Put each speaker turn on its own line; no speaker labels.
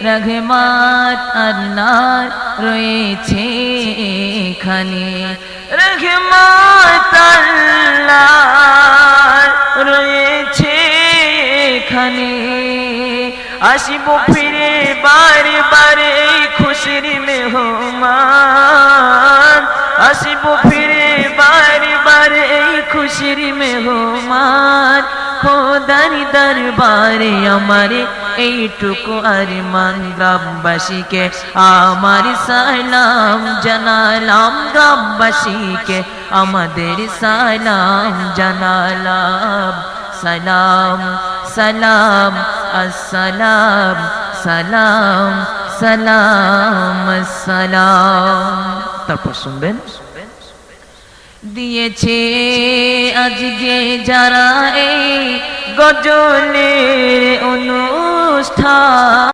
রহমত আল্লাহর রয়েছে এখানে, রহমত আল্লাহর রয়েছে এখানে। আসিব ফিরে বারে বারে এই খুশির মেহমান, আসিব ফিরে বারে বারে এই খুশির মেহমান। খোদার দরবারে আমারে এইটুকু আরমান, গ্রামবাসীকে আমার সালাম জানালাম, গ্রামবাসীকে আমাদের সালাম জানালাম। সালাম সালাম আসসালাম, সালাম সালাম আসসালাম। তারপর শুনবেন, দিয়েছে আজকে যারা এই গজলের অনুষ্ঠান।